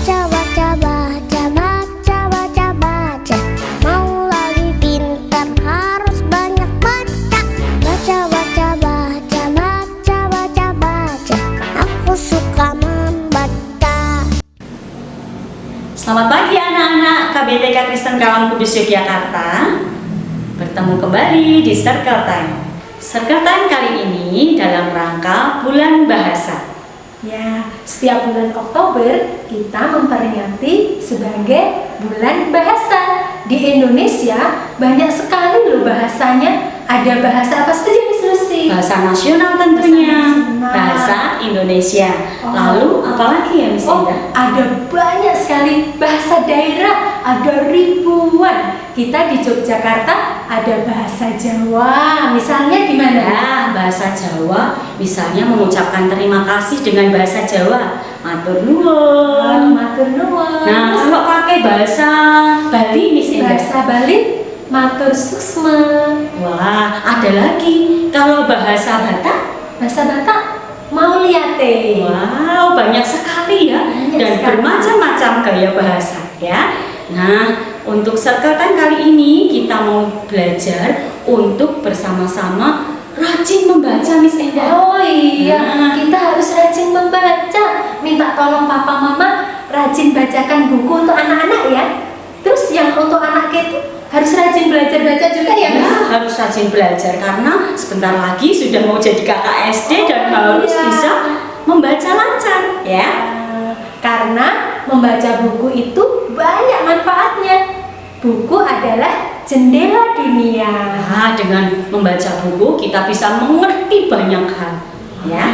Baca, baca, baca, baca, baca, baca. Mau lagi pintar harus banyak baca. Baca, baca, baca, baca, baca, baca. Aku suka membaca. Selamat pagi anak-anak KBTK Kristen Kalam Kudus Yogyakarta. Bertemu kembali di Circle Time. Circle Time kali ini dalam rangka bulan bahasa. Ya, setiap bulan Oktober kita memperingati sebagai bulan bahasa. Di Indonesia banyak sekali loh bahasanya. Ada bahasa apa saja Miss Lucy? Bahasa nasional tentunya. Bahasa nasional. Bahasa Indonesia. Lalu apalagi ya Miss Indah? Ada banyak sekali bahasa daerah, ada ribuan. Kita di Yogyakarta ada bahasa Jawa. Misalnya gimana? Ya, bahasa Jawa misalnya mengucapkan terima kasih dengan bahasa Jawa. Matur nuwun. Matur nuwun. Nah, kalau pakai bahasa Bali Miss Indah. Bahasa Bali matur suksma. Wah, ada lagi. Kalau bahasa Batak, Bahasa Batak mau liate. wow, banyak sekali ya. Banyak Dan sekali. bermacam-macam gaya bahasa ya. Nah, untuk Circle Time kali ini kita mau belajar untuk bersama-sama rajin membaca Miss Endah. Oh iya, Nah. kita harus rajin membaca. Minta tolong papa mama rajin bacakan buku untuk anak-anak ya. Terus yang untuk anak itu harus rajin belajar baca juga ya, Ya, Mas? harus rajin belajar karena sebentar lagi sudah mau jadi kakak SD dan harus iya. bisa membaca lancar ya. Karena membaca buku itu banyak manfaatnya. Buku adalah jendela dunia. Nah, dengan membaca buku kita bisa mengerti banyak hal ya.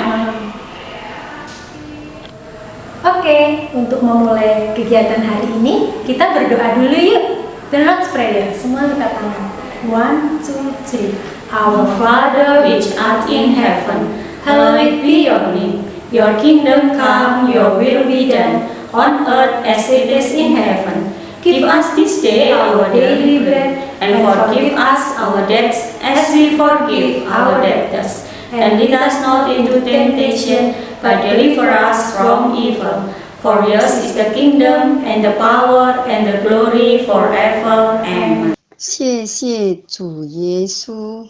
Oke, untuk memulai kegiatan hari ini, kita berdoa dulu yuk. The Lord's Prayer, semua angkat tangan. 1, 2, 3. Our Father which art in heaven, hallowed be your name. Your kingdom come, your will be done, on earth as it is in heaven. Give us this day our daily bread, and forgive us our debts as we forgive our debtors. And lead us not into temptation, but deliver us from evil. For yours is the kingdom, and the power, and the glory forever. Amen. 谢谢主耶稣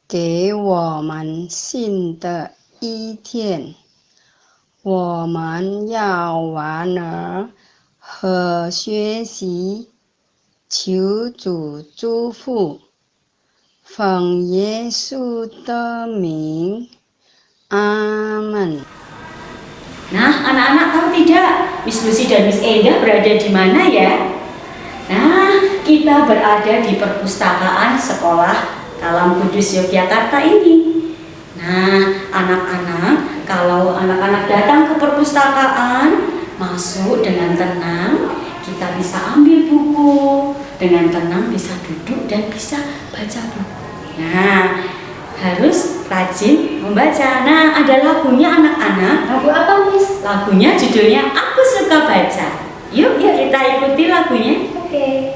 给我们新的一天，我们要玩儿和学习，求主祝福，奉耶稣的名，阿门。 Nah, anak-anak tahu tidak, Miss Lucy dan Miss Eda berada di mana ya? Nah, kita berada di perpustakaan sekolah Kalam Kudus Yogyakarta ini. Nah, anak-anak, kalau anak-anak datang ke perpustakaan, masuk dengan tenang, kita bisa ambil buku, dengan tenang bisa duduk dan bisa baca buku. Nah, harus rajin membaca. Nah, ada lagunya anak-anak. Lagu apa, Miss? Lagunya judulnya Aku Suka Baca. Yuk, kita ikuti lagunya. Oke.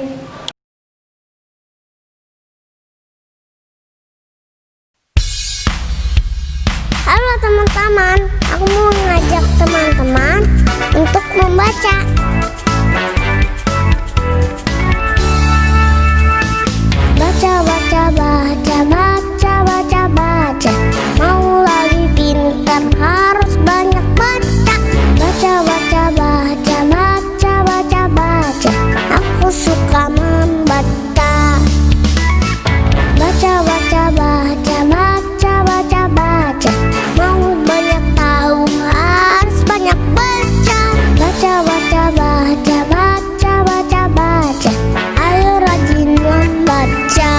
Halo teman-teman, aku mau ngajak teman-teman untuk membaca. Baca, baca, baca, baca, baca, baca. Mau lagi pintar harus banyak baca. Baca, baca, baca, baca, baca, baca. Aku suka membaca. Baca, baca, baca, baca, baca, baca. Mau banyak tahu harus banyak baca. Baca, baca, baca, baca, baca, baca. Ayo rajin membaca.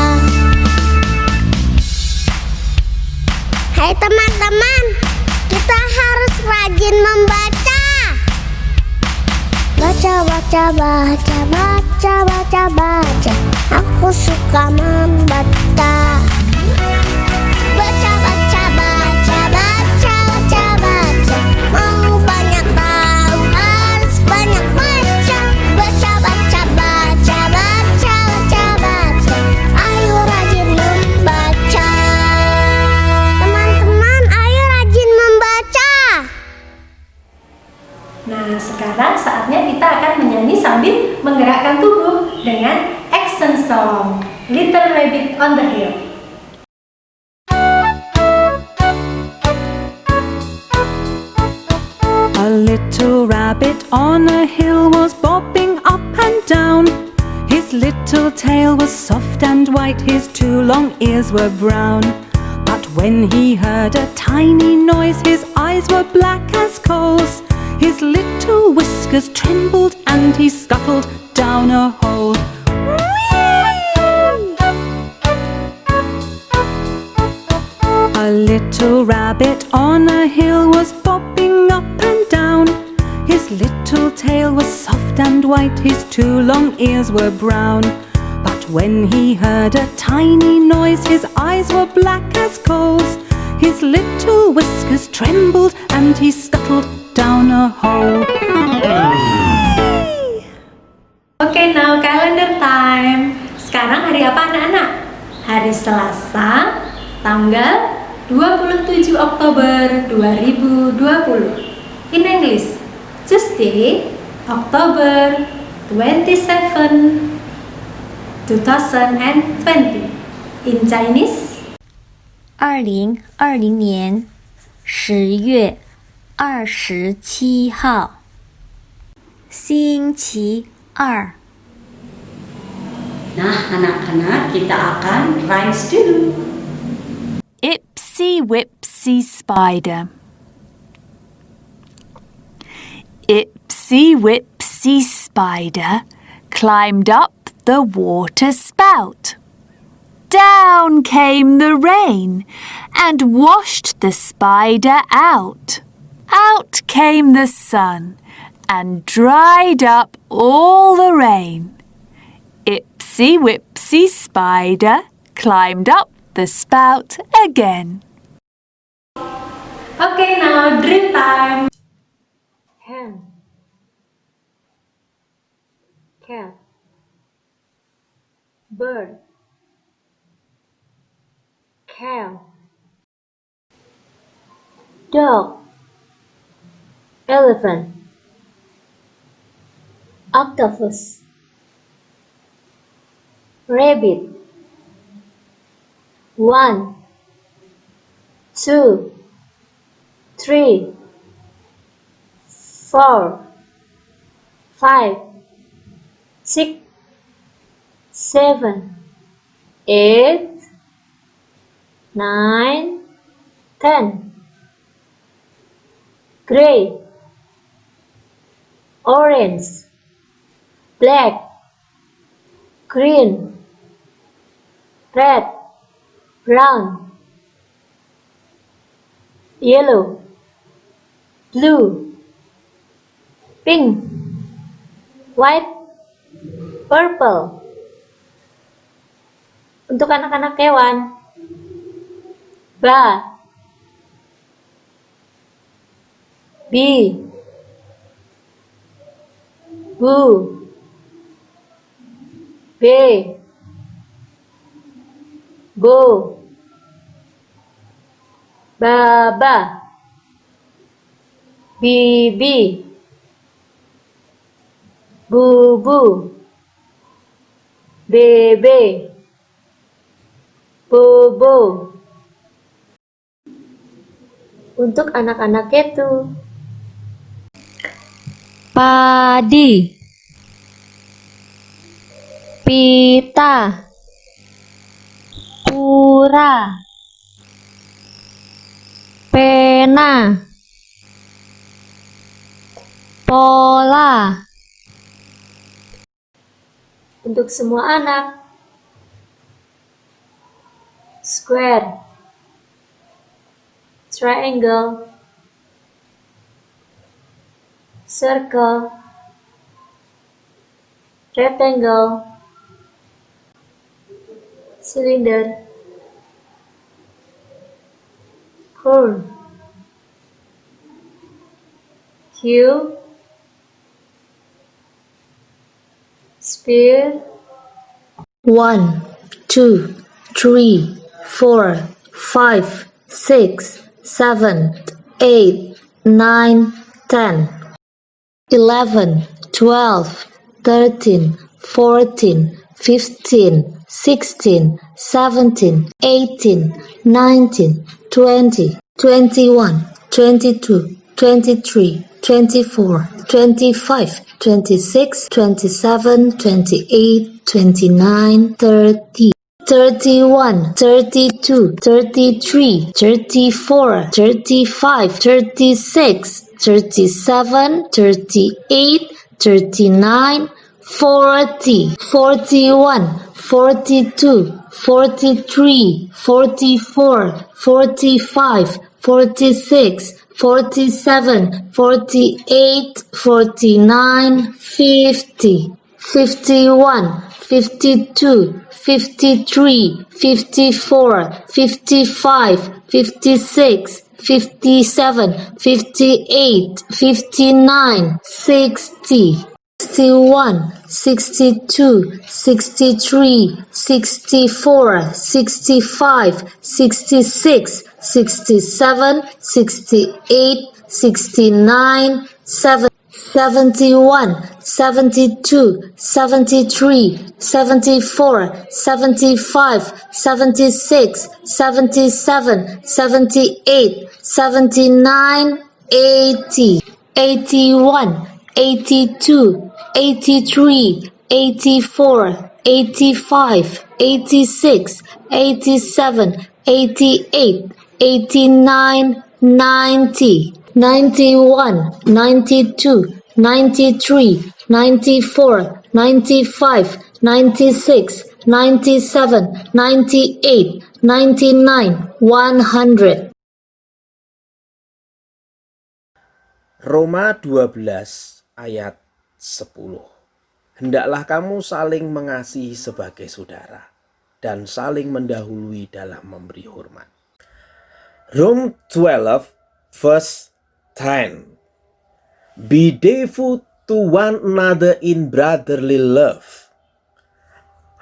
Hai teman-teman, kita harus rajin membaca. Baca, baca, baca, baca, baca, baca. Aku suka membaca. Baca, baca, baca, baca, baca, baca. Mau banyak tahu harus banyak baca. Baca, baca, baca, baca, baca, baca. Ayo rajin membaca. Teman-teman, ayo rajin membaca. Nah, sekarang sekarang saatnya kita akan menyanyi sambil menggerakkan tubuh dengan action song Little Rabbit on the Hill. A little rabbit on a hill was bobbing up and down. His little tail was soft and white, his two long ears were brown. But when he heard a tiny noise, his eyes were black as coals. His little whiskers trembled and he scuttled down a hole. A little rabbit on a hill was bobbing up and down. His little tail was soft and white, his two long ears were brown. But when he heard a tiny noise, his eyes were black as coals. His little whiskers trembled and he scuttled down a hole. Okay, now calendar time. Sekarang hari apa anak-anak? Hari Selasa, tanggal 27 Oktober 2020. In English, Tuesday, October 27, 2020. In Chinese, 2020年10月27号，星期二。 Nah, anak-anak, kita akan rhymes dulu. Ipsy Wipsy Spider. Ipsy Wipsy Spider climbed up the water spout. Down came the rain and washed the spider out. Out came the sun and dried up all the rain. Ipsy Wipsy Spider climbed up the spout again. okay, now drill time. Hen, cat, bird, cow, dog, elephant, octopus, rabbit. 1, 2, 3, 4, 5, 6, 7, 8, 9, 10. Gray, orange, black, green, red, brown, yellow, blue, pink, white, purple. Untuk anak-anak hewan, ba, bee, boo, bee, bo, baba, bibi, bubu, bebe, bobo. Untuk anak-anak itu, padi, pita, pura, pena, pola. Untuk semua anak, square, triangle, circle, rectangle, cylinder, cone, cube, sphere. 1, 2, 3, 4, 5, 6, 7, 8, 9, 10. 11, 12, 13, 14, 15, 16, 17, 18, 19, 20, 21, 22, 23, 24, 25, 26, 27, 28, 29, 30. 31, 32, 33, 34, 35, 36, 37, 38, 39, 40, 41, 42, 43, 44, 45, 46, 47, 48, 49, 50, 51, 52, 53, 54, 55, 56, 57, 58, 59, 60, 61, 62, 63, 64, 65, 66, 67, 68, 69, 71, 72, 73, 74, 75, 76, 77, 78, 79, 80, 81, 82, 83, 84, 85, 86, 87, 88, 89, 90, 91, 92, 93, 94, 95, 96, 97, 98, 99, 100. Roma 12 ayat 10. Hendaklah kamu saling mengasihi sebagai saudara dan saling mendahului dalam memberi hormat. Rome 12 verse 10. Be devoted to one another in brotherly love.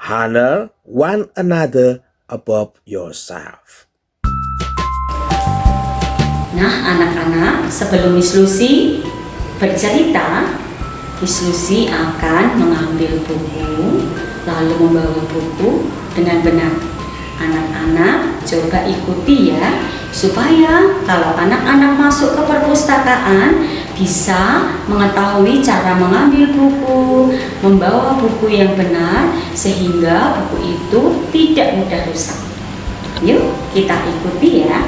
Honor one another above yourself. Nah anak-anak, sebelum Miss Lucy bercerita, Miss Lucy akan mengambil buku, lalu membawa buku dengan benar. Anak-anak coba ikuti ya, supaya kalau anak-anak masuk ke perpustakaan bisa mengetahui cara mengambil buku, membawa buku yang benar, sehingga buku itu tidak mudah rusak. Yuk kita ikuti ya.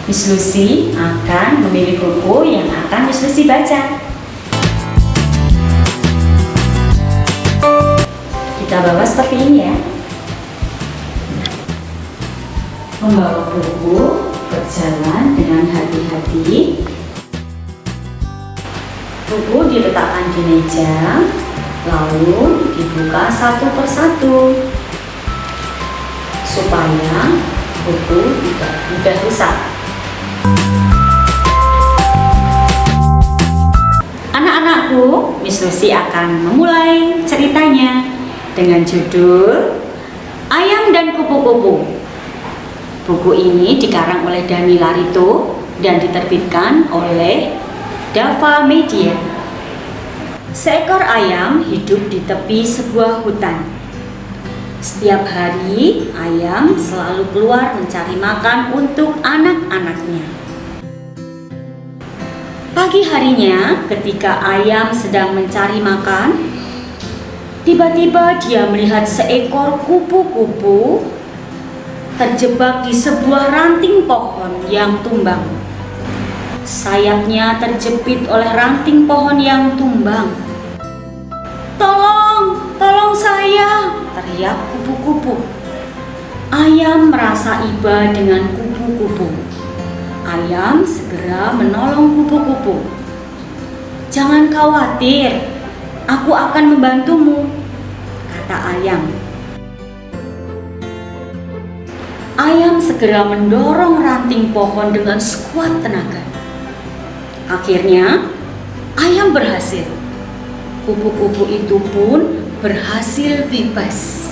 Miss Lucy akan memilih buku yang akan Miss Lucy baca. Kita bawa seperti ini ya. Membawa buku, berjalan dengan hati-hati. Buku diletakkan di meja, lalu dibuka satu persatu supaya buku tidak mudah rusak. Anak-anakku, Miss Lucy akan memulai ceritanya dengan judul Ayam dan Kupu-Kupu. Buku ini dikarang oleh Dani Larito dan diterbitkan oleh Dava Media. Seekor ayam hidup di tepi sebuah hutan. Setiap hari, ayam selalu keluar mencari makan untuk anak-anaknya. Pagi harinya, ketika ayam sedang mencari makan, tiba-tiba dia melihat seekor kupu-kupu terjebak di sebuah ranting pohon yang tumbang. Sayapnya terjepit oleh ranting pohon yang tumbang. "Tolong, tolong saya!" teriak kupu-kupu. Ayam merasa iba dengan kupu-kupu. Ayam segera menolong kupu-kupu. "Jangan khawatir, aku akan membantumu," kata ayam. Ayam segera mendorong ranting pohon dengan sekuat tenaga. Akhirnya, ayam berhasil. Kupu-kupu itu pun berhasil bebas.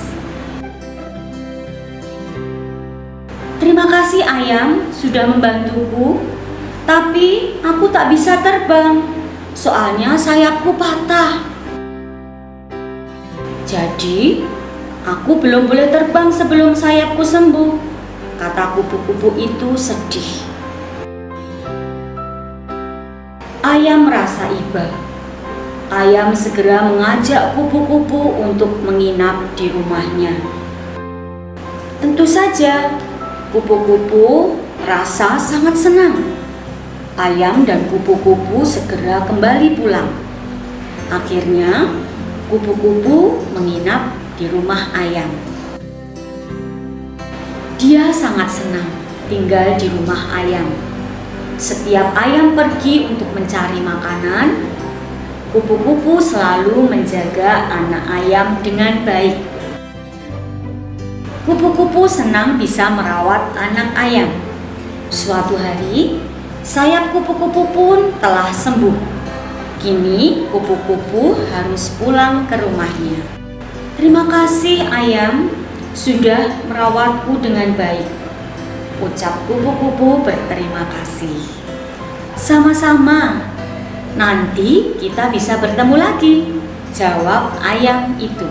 "Terima kasih ayam sudah membantuku, tapi aku tak bisa terbang," soalnya sayapku patah. Jadi, aku belum boleh terbang sebelum sayapku sembuh, kata kupu-kupu itu sedih. Ayam merasa iba. Ayam segera mengajak kupu-kupu untuk menginap di rumahnya. Tentu saja, kupu-kupu merasa sangat senang. Ayam dan kupu-kupu segera kembali pulang. Akhirnya, kupu-kupu menginap di rumah ayam. Dia sangat senang tinggal di rumah ayam. Setiap ayam pergi untuk mencari makanan, kupu-kupu selalu menjaga anak ayam dengan baik. Kupu-kupu senang bisa merawat anak ayam. Suatu hari, sayap kupu-kupu pun telah sembuh. Kini kupu-kupu harus pulang ke rumahnya. Terima kasih ayam, sudah merawatku dengan baik, ucap kupu-kupu berterima kasih. Sama-sama, nanti kita bisa bertemu lagi, jawab ayam itu.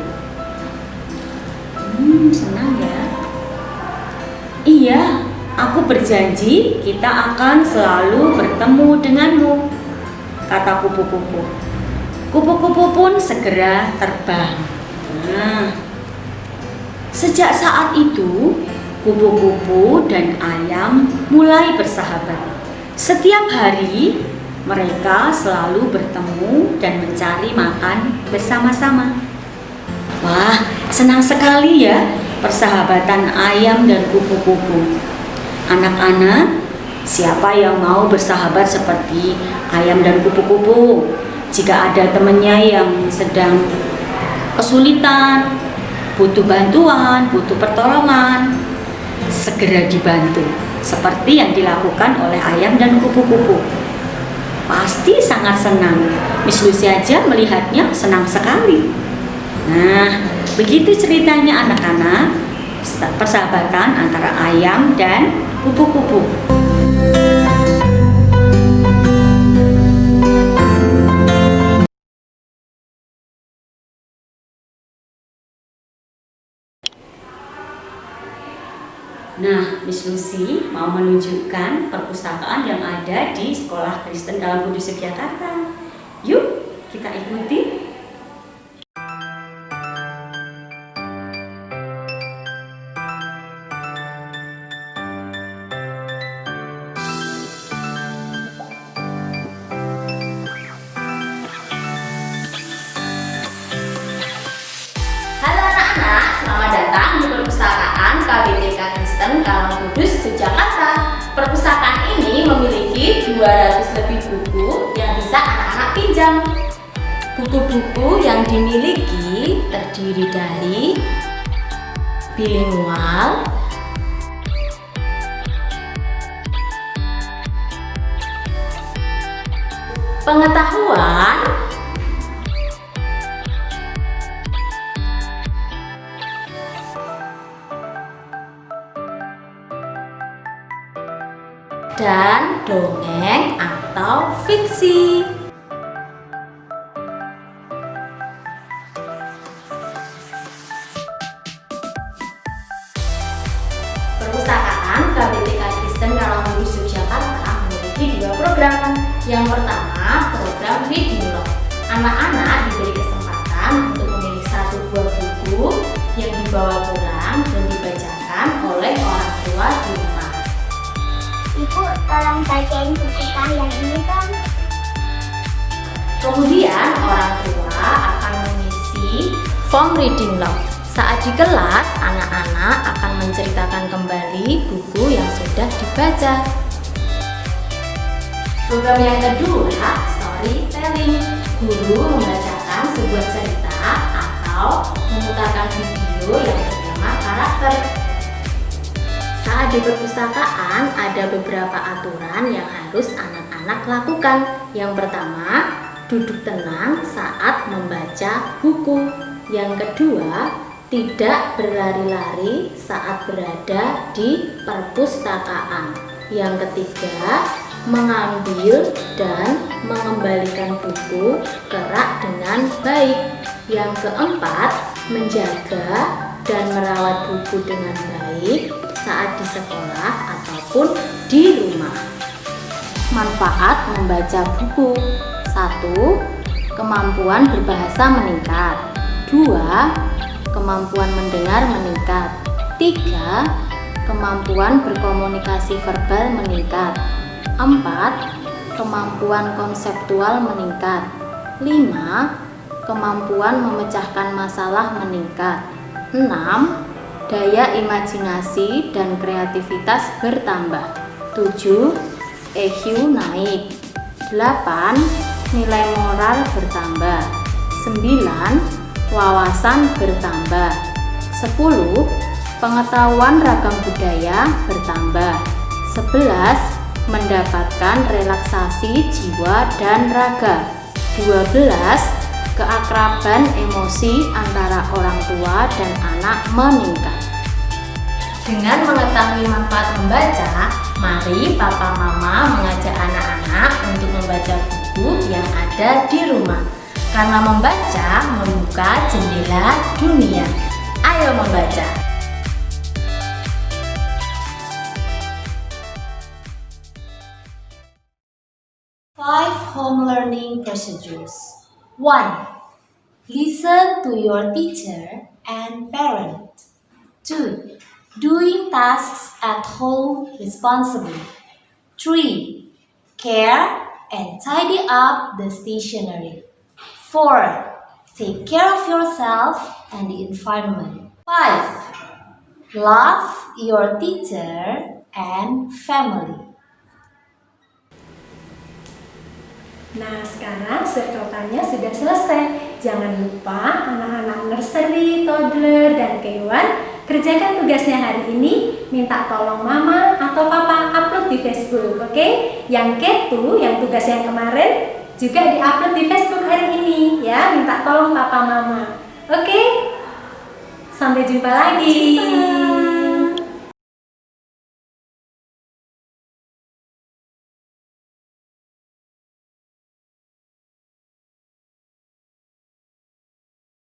Senang ya? Iya, aku berjanji kita akan selalu bertemu denganmu, kata kupu-kupu. Kupu-kupu pun segera terbang. Nah, sejak saat itu, kupu-kupu dan ayam mulai bersahabat. Setiap hari, mereka selalu bertemu dan mencari makan bersama-sama. Wah, senang sekali ya persahabatan ayam dan kupu-kupu. Anak-anak, siapa yang mau bersahabat seperti ayam dan kupu-kupu? Jika ada temannya yang sedang kesulitan, butuh bantuan, butuh pertolongan, segera dibantu seperti yang dilakukan oleh ayam dan kupu-kupu. Pasti sangat senang. Miss Lucy aja melihatnya senang sekali. Nah, begitu ceritanya anak-anak, persahabatan antara ayam dan kupu-kupu. Nah, Miss Lucy mau menunjukkan perpustakaan yang ada di Sekolah Kristen Dalam Kudus Yogyakarta. Yuk, kita ikuti. Halo anak-anak, selamat datang di perpustakaan KBTK Kristen Dalam Kudus Yogyakarta. Perpustakaan ini memiliki 200 lebih buku yang bisa anak-anak pinjam. Buku-buku yang dimiliki terdiri dari bilingual, pengetahuan, dan dongeng atau fiksi. Perpustakaan KBTK Kristen Dalam Kudus Yogyakarta memiliki 2 program. Yang pertama, program Reading Log. Anak-anak diberi kesempatan untuk memilih 1 buah buku yang dibawa pulang dan dibacakan oleh orang tua di rumah. Ibu, tolong bacain buku yang ini dong. Kemudian orang tua akan mengisi form reading log. Saat di kelas, anak-anak akan menceritakan kembali buku yang sudah dibaca. Program yang kedua, storytelling. Guru membacakan sebuah cerita atau memutarkan video yang bertema karakter. Saat di perpustakaan ada beberapa aturan yang harus anak-anak lakukan. Yang pertama, duduk tenang saat membaca buku. Yang kedua, tidak berlari-lari saat berada di perpustakaan. Yang ketiga, mengambil dan mengembalikan buku ke rak dengan baik. Yang keempat, menjaga dan merawat buku dengan baik saat di sekolah ataupun di rumah. Manfaat membaca buku: 1. Kemampuan berbahasa meningkat. 2. Kemampuan mendengar meningkat. 3. Kemampuan berkomunikasi verbal meningkat. 4. Kemampuan konseptual meningkat. 5. Kemampuan memecahkan masalah meningkat. 6. Daya imajinasi dan kreativitas bertambah. 7. EQ naik. 8. Nilai moral bertambah. 9. Wawasan bertambah. 10. Pengetahuan ragam budaya bertambah. 11. Mendapatkan relaksasi jiwa dan raga. 12. Keakraban emosi antara orang tua dan anak meningkat. Dengan mengetahui manfaat membaca, mari papa mama mengajak anak-anak untuk membaca buku yang ada di rumah. Karena membaca membuka jendela dunia. Ayo membaca. Five home learning procedures. 1. Listen to your teacher and parent. 2. Doing tasks at home responsibly. 3. Care and tidy up the stationery. 4. Take care of yourself and the environment. 5. Love your teacher and family. Nah, sekarang circle time-nya sudah selesai. Jangan lupa anak-anak nursery, toddler, dan K1 kerjakan tugasnya hari ini. Minta tolong mama atau papa upload di Facebook, oke? Yang K2, yang tugas yang kemarin juga di-upload di Facebook hari ini, ya. Minta tolong papa mama, oke? Sampai jumpa lagi.